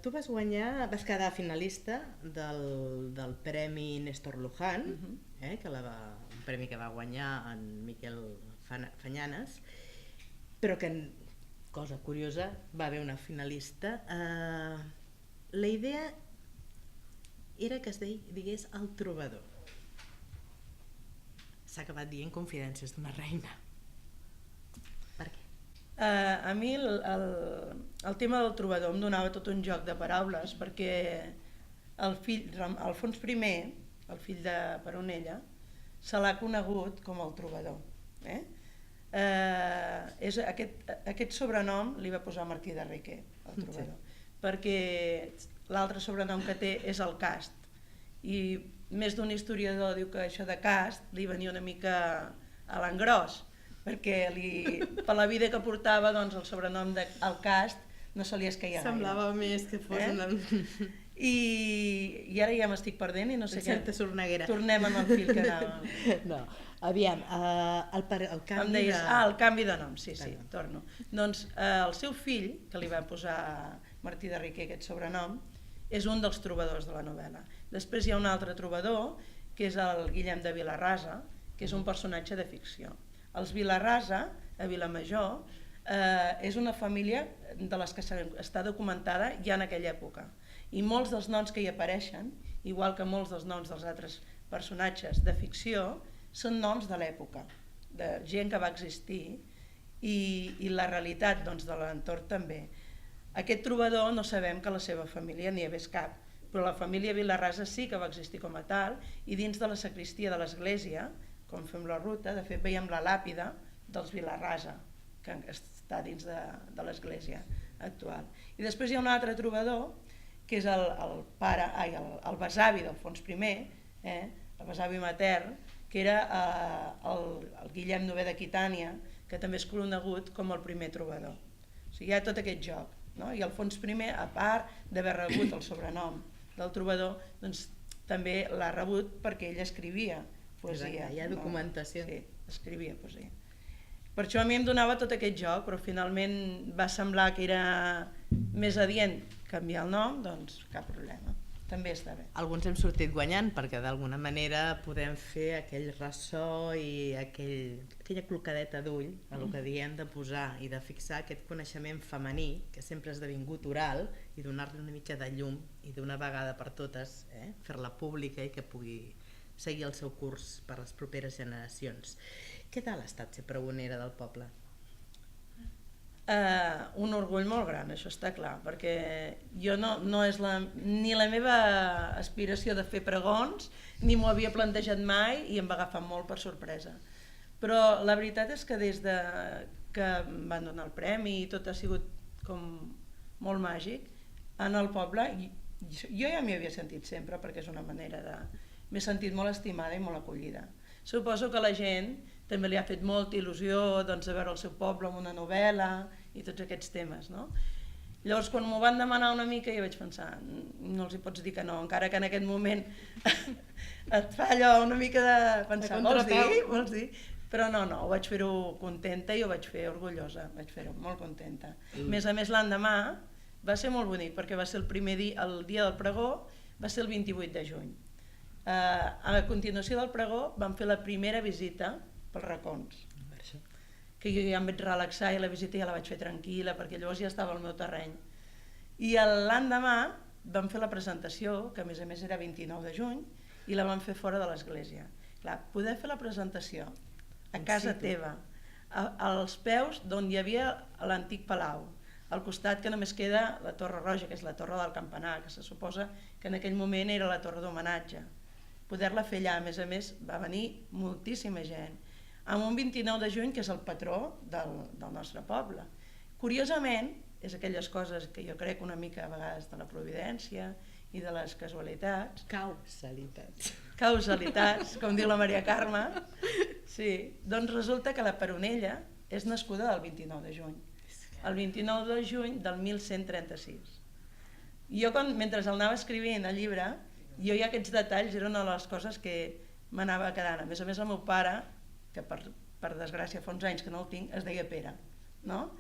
tu vas quedar finalista del Premi Néstor Luján, que un premi que va guanyar en Miquel Fanyanes, però que, cosa curiosa, va haver una finalista. La idea era que es digués El Trobador. S'ha acabat dient Confidències d'una reina. Per què? A mi el tema del trobador em donava tot un joc de paraules, perquè Alfons I, el fill de Peronella, se l'ha conegut com el trobador. Aquest sobrenom li va posar Martí de Riquer, el trobador, perquè l'altre sobrenom que té és el Cast, i més d'un historiador diu que això de Cast li venia una mica a l'engròs, perquè per la vida que portava, doncs, el sobrenom del Cast no se li esqueia gaire. Semblava més que fos una... I ara ja m'estic perdent i no sé què. Santa Sorneguera. Tornem en el fil que anàvem. No, aviam, el canvi em deies, el canvi de nom, sí, torno. Doncs el seu fill, que li va posar Martí de Riquer aquest sobrenom, és un dels trobadors de la novel·la. Després hi ha un altre trobador, que és el Guillem de Vilarrasa, que és un personatge de ficció. Els Vilarrasa, a Vilamajor, és una família de les que està documentada ja en aquella època. I molts dels noms que hi apareixen, igual que molts dels noms dels altres personatges de ficció, són noms de l'època, de gent que va existir, i la realitat de l'entorn també. Aquest trobador no sabem que la seva família n'hi hagués cap, però la família Vilarrasa sí que va existir com a tal, i dins de la sagristia de l'església, quan fem la ruta, de fet veiem la làpida dels Vilarrasa, que està dins de l'església actual. I després hi ha un altre trobador, que és el besavi d'Alfons I, el besavi matern, que era el Guillem IX d'Aquitània, que també és conegut com el primer trobador. O sigui, hi ha tot aquest joc. I Alfons I, a part d'haver rebut el sobrenom del trobador, doncs també l'ha rebut perquè ell escrivia poesia. Hi ha documentació. Sí, escrivia poesia. Per això a mi em donava tot aquest joc, però finalment va semblar que era més adient canviar el nom, doncs cap problema, també està bé. Alguns hem sortit guanyant perquè d'alguna manera podem fer aquell ressò i aquella clocadeta d'ull, el que diem de posar i de fixar aquest coneixement femení que sempre ha esdevingut oral i donar-li una mica de llum i d'una vegada per totes fer-la pública i que pugui seguir el seu curs per les properes generacions. Què tal ha estat ser pregonera del poble? Un orgull molt gran, això està clar, perquè jo no és ni la meva aspiració de fer pregons, ni m'ho havia plantejat mai i em va agafar molt per sorpresa. Però la veritat és que des que em van donar el premi i tot ha sigut com molt màgic, en el poble, jo ja m'hi havia sentit sempre perquè és una manera de... M'he sentit molt estimada i molt acollida. Suposo que la gent també li ha fet molta il·lusió de veure el seu poble en una novel·la i tots aquests temes. Llavors, quan m'ho van demanar una mica, jo vaig pensar, no els hi pots dir que no, encara que en aquest moment et fa allò una mica de pensar, vols dir? Però no, ho vaig fer-ho contenta i ho vaig fer orgullosa, vaig fer-ho molt contenta. A més, l'endemà va ser molt bonic, perquè va ser el dia del pregó, va ser el 28 de juny. A continuació del pregó vam fer la primera visita pels racons, que jo ja em vaig relaxar i la visita ja la vaig fer tranquil·la perquè llavors ja estava al meu terreny. I l'endemà vam fer la presentació, que a més era 29 de juny, i la vam fer fora de l'església. Clar, poder fer la presentació a casa teva, als peus d'on hi havia l'antic palau, al costat que només queda la Torre Roja, que és la torre del campanar, que se suposa que en aquell moment era la torre d'homenatge. Poder-la fer allà, a més, va venir moltíssima gent, amb un 29 de juny que és el patró del nostre poble. Curiosament, és aquelles coses que jo crec una mica a vegades de la providència i de les casualitats. Causalitats, com diu la Maria Carme. Sí, doncs resulta que la Peronella és nascuda el 29 de juny. El 29 de juny del 1136. Jo, mentre el anava escrivint el llibre, jo ja aquests detalls eren una de les coses que m'anava quedant. A més, el meu pare, que per desgràcia fa uns anys que no el tinc, es deia Pere, no?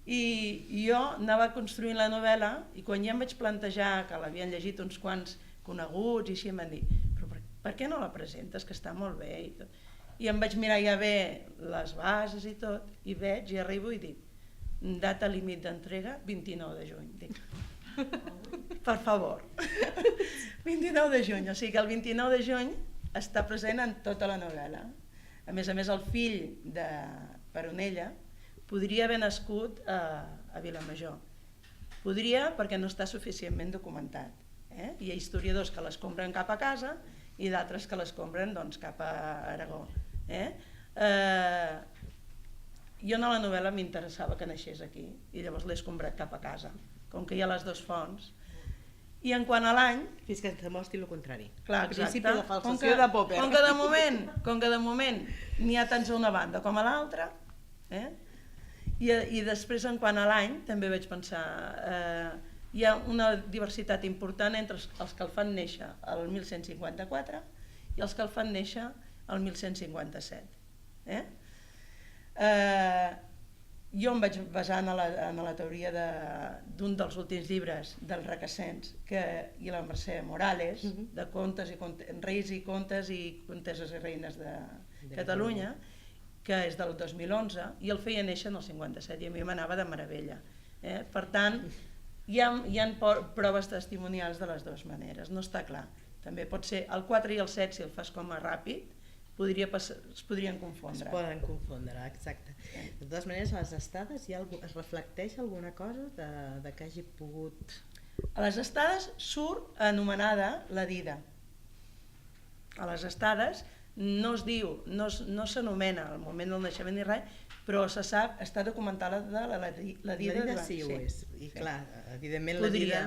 I jo anava construint la novel·la i quan ja em vaig plantejar, que l'havien llegit uns quants coneguts i així, em van dir, però per què no la presentes, que està molt bé i tot. I em vaig mirar ja bé les bases i tot, i veig, i arribo i dic, data límit d'entrega, 29 de juny. Dic, per favor, 29 de juny, o sigui que el 29 de juny està present en tota la novel·la. A més, el fill de Peronella podria haver nascut a Vilamajor. Podria perquè no està suficientment documentat. Hi ha historiadors que les compren cap a casa i d'altres que les compren cap a Aragó. Jo a la novel·la m'interessava que naixés aquí i llavors l'he comprat cap a casa, com que hi ha les dues fonts. I en quant a l'any... Fins que et demostri el contrari. Clar, exacte. Principi de falsació de Popper. Com que de moment n'hi ha tant a una banda com a l'altra, i després en quant a l'any també vaig pensar... Hi ha una diversitat important entre els que el fan néixer el 1154 i els que el fan néixer el 1157. Jo em vaig basar en la teoria d'un dels últims llibres del Requesens i la Mercè Morales, de contes i reis i contes i conteses i reines de Catalunya, que és del 2011, i el feia néixer en el 57, i a mi m'anava de meravella. Per tant, hi ha proves testimonials de les dues maneres, no està clar. També pot ser el 4 i el 7, si el fas com a ràpid, es podrien confondre. Es poden confondre, exacte. De totes maneres, a les estades es reflecteix alguna cosa de que hagi pogut... A les estades surt anomenada la Dida. A les estades no es diu, no s'anomena al moment del naixement ni res, però se sap, està documentada la Dida. La Dida sí ho és, i clar, evidentment la Dida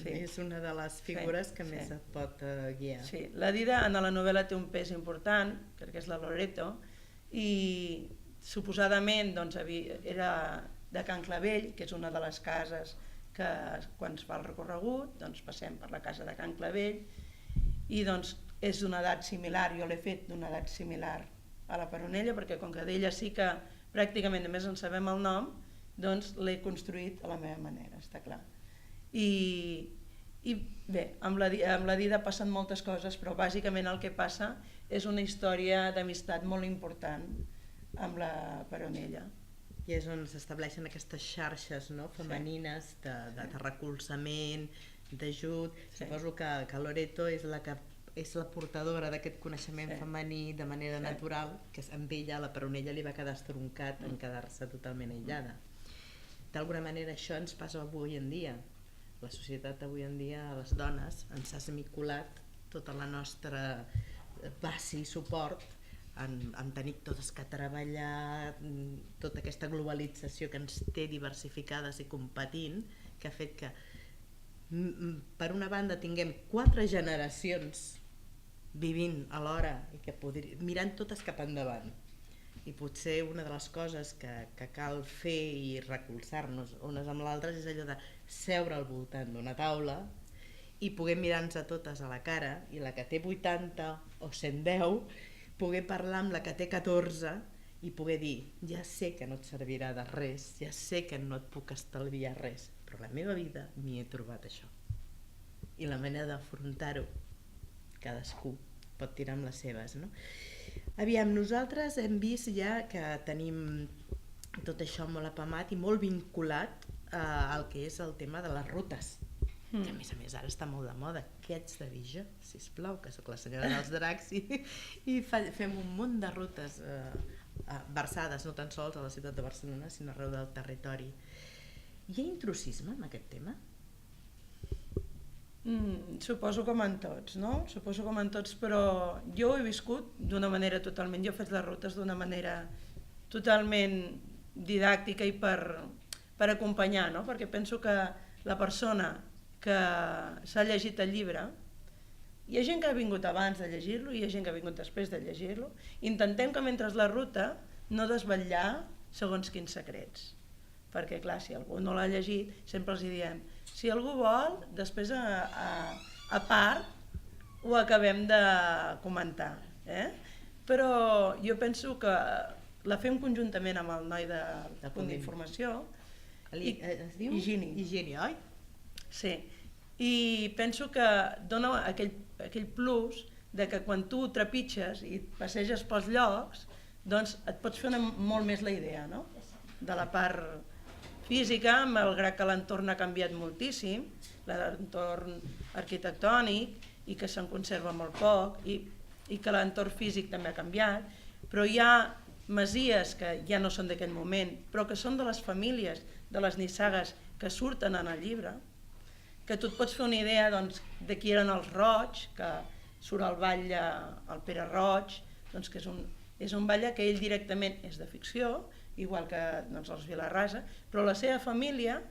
és una de les figures que més et pot guiar. Sí, la Dida en la novel·la té un pes important, perquè és la Loreto, i suposadament era de Can Clavell, que és una de les cases que quan es fa el recorregut passem per la casa de Can Clavell, i és d'una edat similar, jo l'he fet d'una edat similar a la Peronella, perquè com que d'ella sí que pràcticament només en sabem el nom, l'he construït a la meva manera, està clar. I bé, amb la Dida passen moltes coses, però bàsicament el que passa és una història d'amistat molt important amb la Peronella. I és on s'estableixen aquestes xarxes femenines de recolzament, d'ajut. Suposo que Loreto és la portadora d'aquest coneixement femení de manera natural, que amb ella, a la Peronella, li va quedar estroncat en quedar-se totalment aïllada. D'alguna manera això ens passa avui en dia. La societat avui en dia, a les dones, ens ha esmicolat tota la nostra base i suport en tenir totes que treballar, tota aquesta globalització que ens té diversificades i competint, que ha fet que per una banda tinguem 4 generacions vivint alhora i que mirant totes cap endavant. I potser una de les coses que cal fer i recolzar-nos unes amb l'altres és allò de seure al voltant d'una taula i poder mirar-nos a totes a la cara, i la que té 80 o 110 poder parlar amb la que té 14 i poder dir, ja sé que no et servirà de res, ja sé que no et puc estalviar res, però a la meva vida m'hi he trobat això. I la manera d'afrontar-ho, cadascú pot tirar amb les seves, no? Aviam, nosaltres hem vist ja que tenim tot això molt apamat i molt vinculat al que és el tema de les rutes, que a més ara està molt de moda. Què haig de dir jo, sisplau, que sóc la senyora dels dracs i fem un munt de rutes versades, no tan sols a la ciutat de Barcelona, sinó arreu del territori. Hi ha intrusisme en aquest tema? Suposo com en tots, no? Suposo com en tots, però jo ho he viscut d'una manera totalment... Jo he fet les rutes d'una manera totalment didàctica i per acompanyar, no? Perquè penso que la persona que s'ha llegit el llibre, hi ha gent que ha vingut abans de llegir-lo i hi ha gent que ha vingut després de llegir-lo. Intentem que mentre la ruta no desvetllar segons quins secrets. Perquè clar, si algú no l'ha llegit, sempre els diem, si algú vol, després a part ho acabem de comentar. Però jo penso que la fem conjuntament amb el noi de punt d'informació Es diu? Higini, oi? Sí, i penso que dona aquell plus de que quan tu trepitges i passeges pels llocs, doncs et pots fer molt més la idea, no? De la part física, malgrat que l'entorn ha canviat moltíssim, l'entorn arquitectònic, i que se'n conserva molt poc, i que l'entorn físic també ha canviat, però hi ha masies que ja no són d'aquell moment, però que són de les famílies, de les nissagues que surten en el llibre, que tu et pots fer una idea doncs, de qui eren els Roig, que surt al batlle el Pere Roig, doncs, que és un batlle que ell directament és de ficció, igual que doncs, els Vilarrasa, però la seva família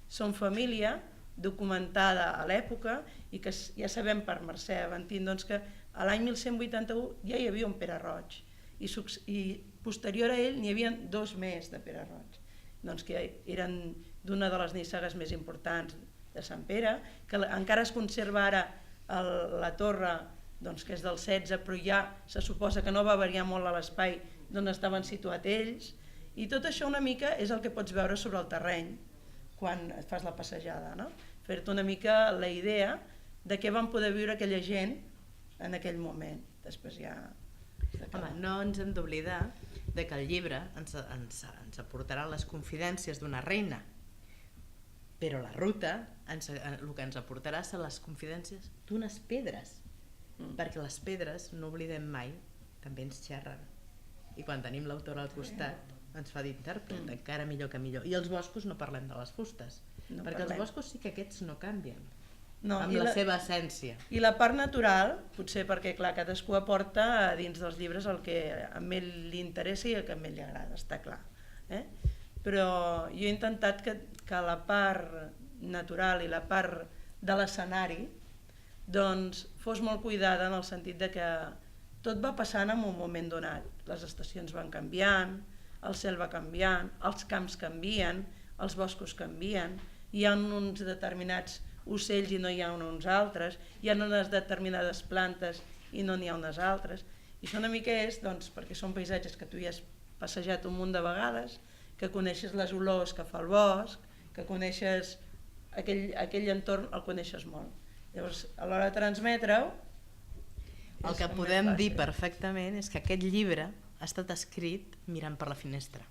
són família documentada a l'època i que ja sabem per Mercè Aventín doncs, que a l'any 1181 ja hi havia un Pere Roig i posterior a ell n'hi havia 2 més de Pere Roig, doncs, que eren d'una de les nissagues més importants de Sant Pere, que encara es conserva ara la torre, doncs, que és del 16, però ja se suposa que no va variar molt a l'espai d'on estaven situats ells, i tot això una mica és el que pots veure sobre el terreny quan et fas la passejada, no? Fer-te una mica la idea de què van poder viure aquella gent en aquell moment. Després ja... Home, no ens hem d'oblidar que el llibre ens aportarà les confidències d'una reina, però la ruta el que ens aportarà són les confidències d'unes pedres, perquè les pedres, no oblidem mai, també ens xerren, i quan tenim l'autor al costat ens fa d'intèrpret, encara millor que millor. I els boscos no parlem de les fustes, perquè els boscos sí que aquests no canvien, amb la seva essència. I la part natural, potser perquè clar, cadascú aporta dins dels llibres el que a ell li interessa i el que a ell li agrada, està clar. Però jo he intentat que la part natural i la part de l'escenari doncs fos molt cuidada en el sentit de que tot va passant en un moment donat. Les estacions van canviant, el cel va canviant, els camps canvien, els boscos canvien, hi ha uns determinats ocells i no hi ha uns altres, hi ha unes determinades plantes i no n'hi ha unes altres. I això una mica és, doncs, perquè són paisatges que tu ja has passejat un munt de vegades, que coneixes les olors que fa el bosc, que coneixes aquell entorn, el coneixes molt. Llavors, a l'hora de transmetre-ho... El que podem dir perfectament és que aquest llibre ha estat escrit mirant per la finestra.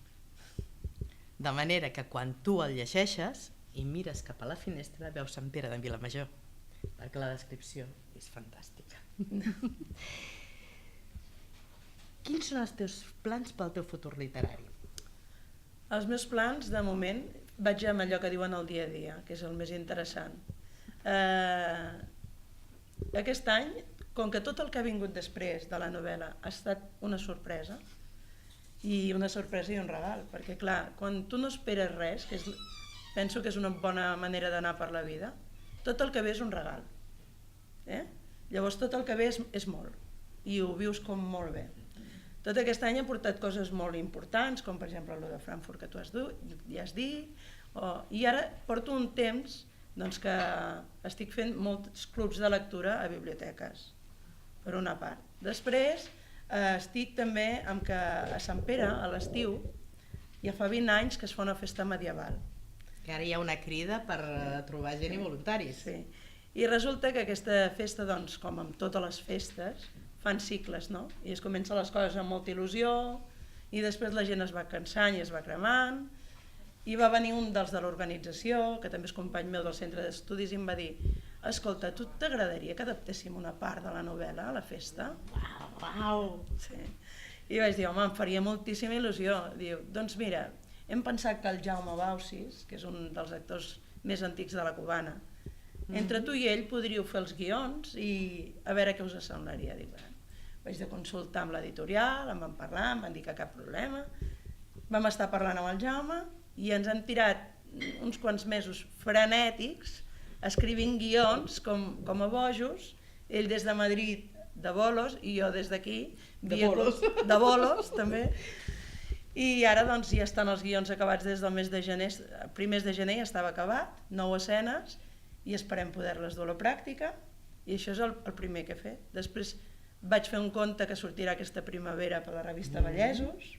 De manera que quan tu el llegeixes i mires cap a la finestra veus Sant Pere de Vilamajor, perquè la descripció és fantàstica. Quins són els teus plans pel teu futur literari? Els meus plans, de moment, vaig amb allò que diuen el dia a dia, que és el més interessant. Aquest any, com que tot el que ha vingut després de la novel·la ha estat una sorpresa, i un regal, perquè clar, quan tu no esperes res, penso que és una bona manera d'anar per la vida, tot el que ve és un regal. Llavors tot el que ve és molt, i ho vius com molt bé. Tot aquest any he portat coses molt importants, com per exemple el de Frankfurt que tu ja has dit, i ara porto un temps que estic fent molts clubs de lectura a biblioteques, per una part. Després estic també amb que a Sant Pere, a l'estiu, ja fa 20 anys que es fa una festa medieval. Que ara hi ha una crida per trobar gent i voluntaris. Sí. I resulta que aquesta festa, doncs, com amb totes les festes, fan cicles, no? I es comencen les coses amb molta il·lusió, i després la gent es va cansant i es va cremant, i va venir un dels de l'organització, que també és company meu del centre d'estudis, i em va dir: escolta, tu t'agradaria que adaptéssim una part de la novel·la a la festa? Uau! Sí. I vaig dir, home, em faria moltíssima il·lusió. Diu, doncs mira, hem pensat que el Jaume Baucis, que és un dels actors més antics de la cubana, entre tu i ell podríeu fer els guions i a veure què us semblaria. Dic, vaig de consultar amb l'editorial, em van parlar, em van dir que cap problema. Vam estar parlant amb el Jaume i ens han tirat uns quants mesos frenètics escrivint guions com a bojos, ell des de Madrid de bolos i jo des d'aquí de bolos també, i ara doncs ja estan els guions acabats des del mes de gener, primers de gener ja estava acabat, 9 escenes, i esperem poder-les dur a la pràctica, i això és el primer que he fet. Després vaig fer un conte que sortirà aquesta primavera per la revista Vallesos,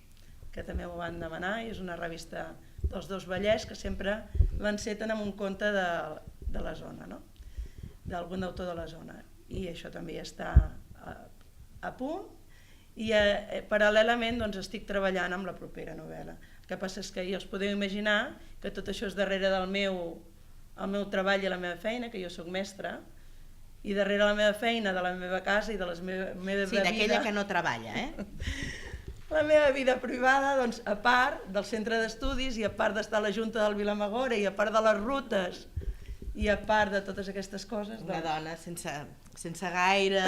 que també m'ho van demanar, i és una revista dels dos Vallès que sempre l'enceten amb un conte de la zona, no? D'algun autor de la zona. I això també ja està a punt. I paral·lelament doncs, estic treballant amb la propera novel·la. El que passa és que ja us podeu imaginar que tot això és darrere del meu treball i la meva feina, que jo sóc mestra, i darrere la meva feina, de la meva casa i de la meva vida... Sí, d'aquella que no treballa, La meva vida privada, doncs, a part del centre d'estudis i a part d'estar a la Junta del Vilamagora i a part de les rutes i a part de totes aquestes coses... Una dona sense gaire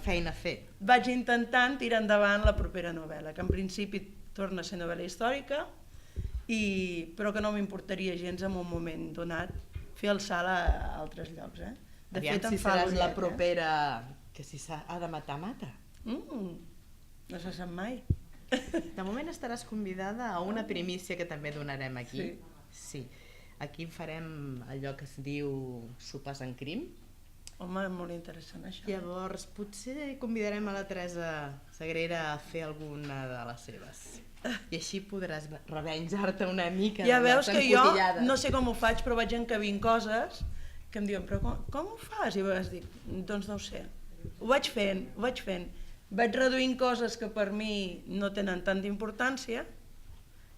feina a fer. Vaig intentant tirar endavant la propera novel·la, que en principi torna a ser novel·la històrica, però que no m'importaria gens en un moment donat fer el salt a altres llocs. De fet, si seràs la propera que si ha de matar, mata. No se sap mai. De moment estaràs convidada a una primícia que també donarem aquí. Sí. Aquí farem allò que es diu sopars en crim. Home, molt interessant això. Llavors, potser convidarem a la Teresa Sagrera a fer alguna de les seves. I així podràs revenjar-te una mica. Ja veus que jo no sé com ho faig, però vaig encabint coses que em diuen, però com ho fas? I vas dir, doncs no ho sé. Ho vaig fent. Vaig reduint coses que per mi no tenen tanta importància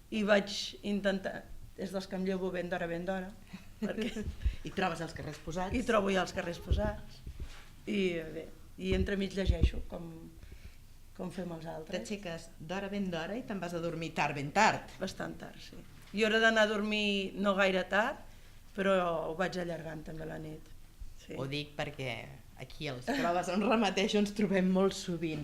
i vaig intentar... És dels que em llevo ben d'hora. I trobes els carrers posats. I trobo ja els carrers posats. I bé, i entremig llegeixo, com fem els altres. T'aixeques ben d'hora i te'n vas a dormir ben tard. Bastant tard, sí. Jo era d'anar a dormir no gaire tard, però ho vaig allargant també a la nit. Sí. Ho dic perquè aquí a les proves on remateixo ens trobem molt sovint.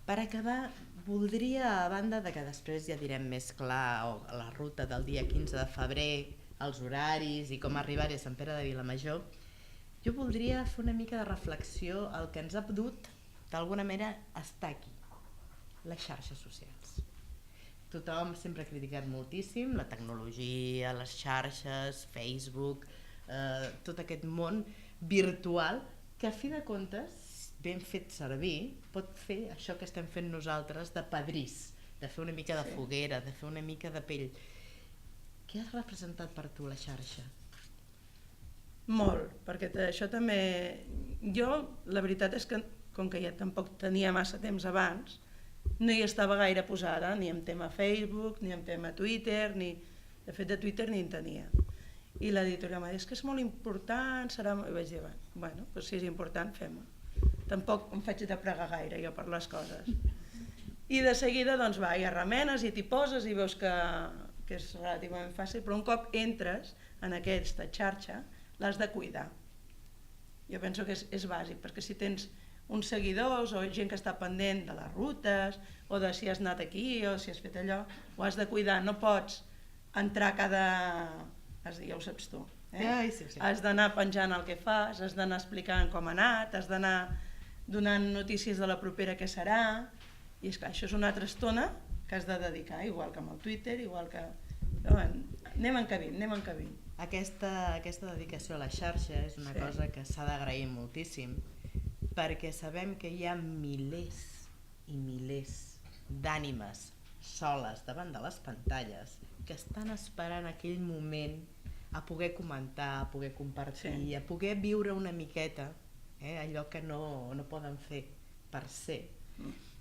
Per acabar, voldria, a banda de que després ja direm més clar la ruta del dia 15 de febrer, els horaris i com arribar-hi a Sant Pere de Vilamajor, jo voldria fer una mica de reflexió al que ens ha dut, d'alguna manera, estar aquí, les xarxes socials. Tothom sempre ha criticat moltíssim la tecnologia, les xarxes, Facebook, tot aquest món virtual que a fi de comptes, ben fet servir, pot fer això que estem fent nosaltres de padrís, de fer una mica de foguera, de fer una mica de pell. Què has representat per tu la xarxa? Molt, perquè això també... Jo, la veritat és que, com que ja tampoc tenia massa temps abans, no hi estava gaire posada, ni en tema Facebook, ni en tema Twitter, de fet de Twitter ni en tenia. I l'editorial m'ha dit, és que és molt important, serà... I vaig dir, bueno, doncs si és important, fem-ho. Tampoc em faig de pregar gaire jo per les coses. I de seguida doncs va, ja remenes i t'hi poses i veus que és relativament fàcil, però un cop entres en aquesta xarxa l'has de cuidar. Jo penso que és bàsic, perquè si tens uns seguidors o gent que està pendent de les rutes o de si has anat aquí o si has fet allò, ho has de cuidar, no pots entrar cada... Ja ho saps tu. Sí. Has d'anar penjant el que fas, has d'anar explicant com ha anat, has d'anar donant notícies de la propera que serà, i és clar, això és una altra estona que has de dedicar, igual que amb el Twitter, igual que... Anem encabint. Aquesta dedicació a la xarxa és una cosa que s'ha d'agrair moltíssim, perquè sabem que hi ha milers i milers d'ànimes soles davant de les pantalles que estan esperant aquell moment a poder comentar, a poder compartir, a poder viure una miqueta allò que no poden fer per ser.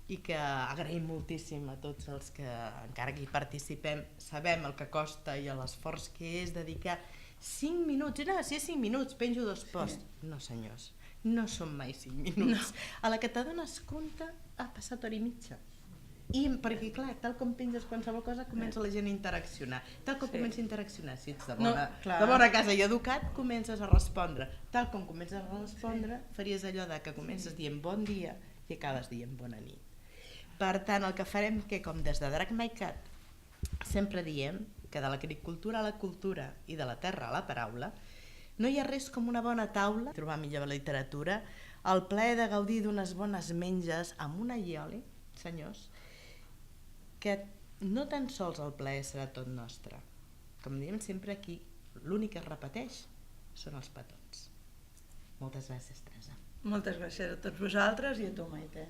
I que agraïm moltíssim a tots els que, encara que hi participem, sabem el que costa i l'esforç que és dedicar 5 minuts. Si és 5 minuts, penjo 2 posts. No, senyors, no són mai 5 minuts. A la que t'adones compte ha passat hora i mitja. Perquè, clar, tal com penges qualsevol cosa, comença la gent a interaccionar. Tal com comença a interaccionar, si ets de bona casa i educat, comences a respondre. Tal com comences a respondre, faries allò que comences dient bon dia i acabes dient bona nit. Per tant, el que farem, que com des de Drac My Cat sempre diem que de l'agricultura a la cultura i de la terra a la paraula, no hi ha res com una bona taula, trobar millor la literatura, el plaer de gaudir d'unes bones menges amb una aioli, senyors, que no tan sols el plaer serà tot nostre. Com diem sempre aquí, l'únic que es repeteix són els petons. Moltes gràcies, Teresa. Moltes gràcies a tots vosaltres i a tu, Maite.